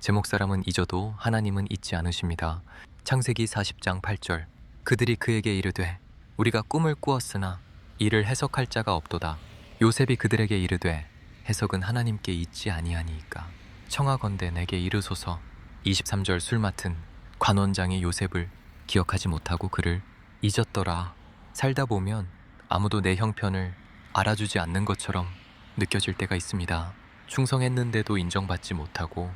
제목 사람은 잊어도 하나님은 잊지 않으십니다. 창세기 40장 8절. 그들이 그에게 이르되 우리가 꿈을 꾸었으나 이를 해석할 자가 없도다. 요셉이 그들에게 이르되 해석은 하나님께 있지 아니하니이까. 청하건대 내게 이르소서. 23절. 술 맡은 관원장이 요셉을 기억하지 못하고 그를 잊었더라. 살다 보면 아무도 내 형편을 알아주지 않는 것처럼 느껴질 때가 있습니다. 충성했는데도 인정받지 못하고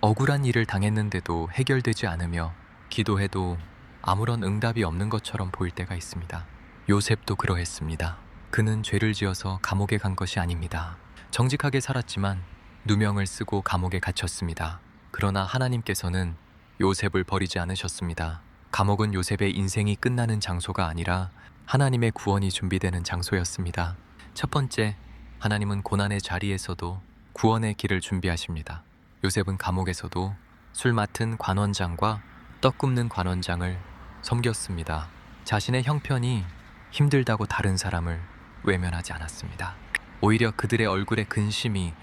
억울한 일을 당했는데도 해결되지 않으며 기도해도 아무런 응답이 없는 것처럼 보일 때가 있습니다. 요셉도 그러했습니다. 그는 죄를 지어서 감옥에 간 것이 아닙니다. 정직하게 살았지만 누명을 쓰고 감옥에 갇혔습니다. 그러나 하나님께서는 요셉을 버리지 않으셨습니다. 감옥은 요셉의 인생이 끝나는 장소가 아니라 하나님의 구원이 준비되는 장소였습니다. 첫 번째, 하나님은 고난의 자리에서도 구원의 길을 준비하십니다. 요셉은 감옥에서도 술 맡은 관원장과 떡 굽는 관원장을 섬겼습니다. 자신의 형편이 힘들다고 다른 사람을 외면하지 않았습니다. 오히려 그들의 얼굴에 근심이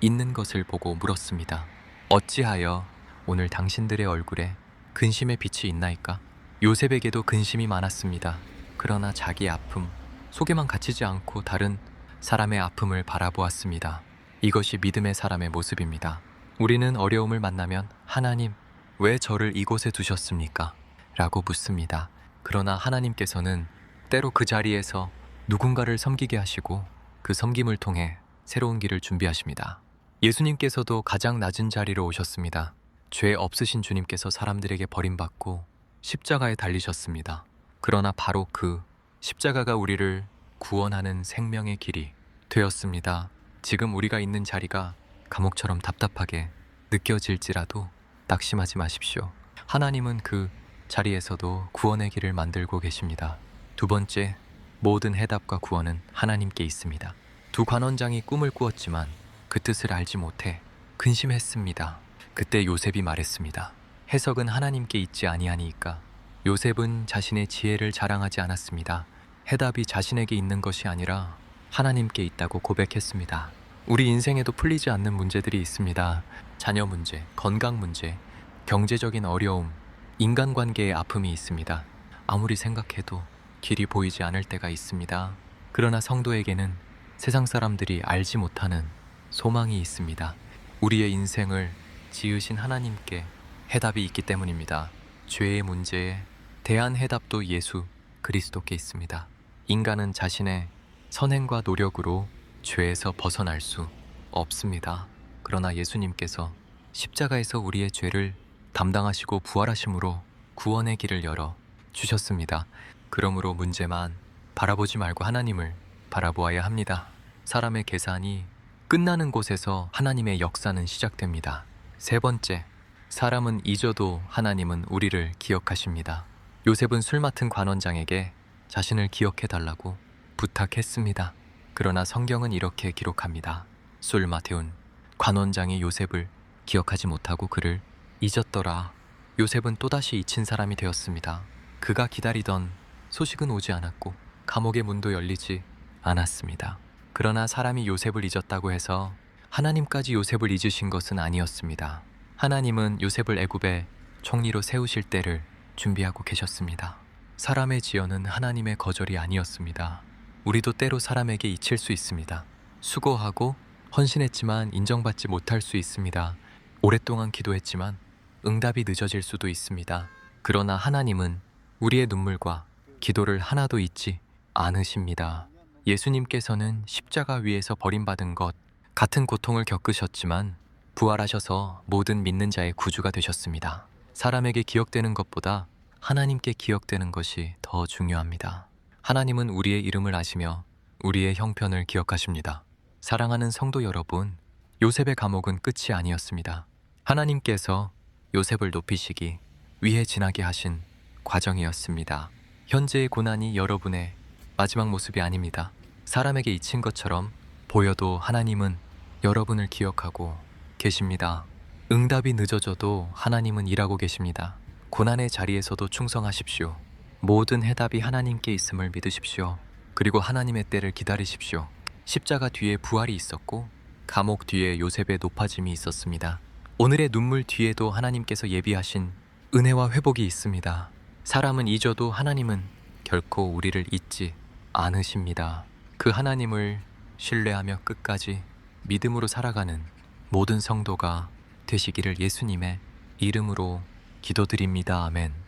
있는 것을 보고 물었습니다. 어찌하여 오늘 당신들의 얼굴에 근심의 빛이 있나이까? 요셉에게도 근심이 많았습니다. 그러나 자기 아픔 속에만 갇히지 않고 다른 사람의 아픔을 바라보았습니다. 이것이 믿음의 사람의 모습입니다. 우리는 어려움을 만나면 하나님, 왜 저를 이곳에 두셨습니까? 라고 묻습니다. 그러나 하나님께서는 때로 그 자리에서 누군가를 섬기게 하시고 그 섬김을 통해 새로운 길을 준비하십니다. 예수님께서도 가장 낮은 자리로 오셨습니다. 죄 없으신 주님께서 사람들에게 버림받고 십자가에 달리셨습니다. 그러나 바로 그 십자가가 우리를 구원하는 생명의 길이 되었습니다. 지금 우리가 있는 자리가 감옥처럼 답답하게 느껴질지라도 낙심하지 마십시오. 하나님은 그 자리에서도 구원의 길을 만들고 계십니다. 두 번째, 모든 해답과 구원은 하나님께 있습니다. 두 관원장이 꿈을 꾸었지만 그 뜻을 알지 못해 근심했습니다. 그때 요셉이 말했습니다. 해석은 하나님께 있지 아니하니이까. 요셉은 자신의 지혜를 자랑하지 않았습니다. 해답이 자신에게 있는 것이 아니라 하나님께 있다고 고백했습니다. 우리 인생에도 풀리지 않는 문제들이 있습니다. 자녀 문제, 건강 문제, 경제적인 어려움, 인간관계의 아픔이 있습니다. 아무리 생각해도 길이 보이지 않을 때가 있습니다. 그러나 성도에게는 세상 사람들이 알지 못하는 소망이 있습니다. 우리의 인생을 지으신 하나님께 해답이 있기 때문입니다. 죄의 문제에 대한 해답도 예수 그리스도께 있습니다. 인간은 자신의 선행과 노력으로 죄에서 벗어날 수 없습니다. 그러나 예수님께서 십자가에서 우리의 죄를 담당하시고 부활하심으로 구원의 길을 열어 주셨습니다. 그러므로 문제만 바라보지 말고 하나님을 바라보아야 합니다. 사람의 계산이 끝나는 곳에서 하나님의 역사는 시작됩니다. 세 번째, 사람은 잊어도 하나님은 우리를 기억하십니다. 요셉은 술 맡은 관원장에게 자신을 기억해달라고 부탁했습니다. 그러나 성경은 이렇게 기록합니다. 술 맡은 관원장이 요셉을 기억하지 못하고 그를 잊었더라. 요셉은 또다시 잊힌 사람이 되었습니다. 그가 기다리던 소식은 오지 않았고 감옥의 문도 열리지 않았습니다. 그러나 사람이 요셉을 잊었다고 해서 하나님까지 요셉을 잊으신 것은 아니었습니다. 하나님은 요셉을 애굽의 총리로 세우실 때를 준비하고 계셨습니다. 사람의 지연은 하나님의 거절이 아니었습니다. 우리도 때로 사람에게 잊힐 수 있습니다. 수고하고 헌신했지만 인정받지 못할 수 있습니다. 오랫동안 기도했지만 응답이 늦어질 수도 있습니다. 그러나 하나님은 우리의 눈물과 기도를 하나도 잊지 않으십니다. 예수님께서는 십자가 위에서 버림받은 것 같은 고통을 겪으셨지만 부활하셔서 모든 믿는 자의 구주가 되셨습니다. 사람에게 기억되는 것보다 하나님께 기억되는 것이 더 중요합니다. 하나님은 우리의 이름을 아시며 우리의 형편을 기억하십니다. 사랑하는 성도 여러분, 요셉의 감옥은 끝이 아니었습니다. 하나님께서 요셉을 높이시기 위해 지나게 하신 과정이었습니다. 현재의 고난이 여러분의 마지막 모습이 아닙니다. 사람에게 잊힌 것처럼 보여도 하나님은 여러분을 기억하고 계십니다. 응답이 늦어져도 하나님은 일하고 계십니다. 고난의 자리에서도 충성하십시오. 모든 해답이 하나님께 있음을 믿으십시오. 그리고 하나님의 때를 기다리십시오. 십자가 뒤에 부활이 있었고 감옥 뒤에 요셉의 높아짐이 있었습니다. 오늘의 눈물 뒤에도 하나님께서 예비하신 은혜와 회복이 있습니다. 사람은 잊어도 하나님은 결코 우리를 잊지 않으십니다. 그 하나님을 신뢰하며 끝까지 믿음으로 살아가는 모든 성도가 되시기를 예수님의 이름으로 기도드립니다. 아멘.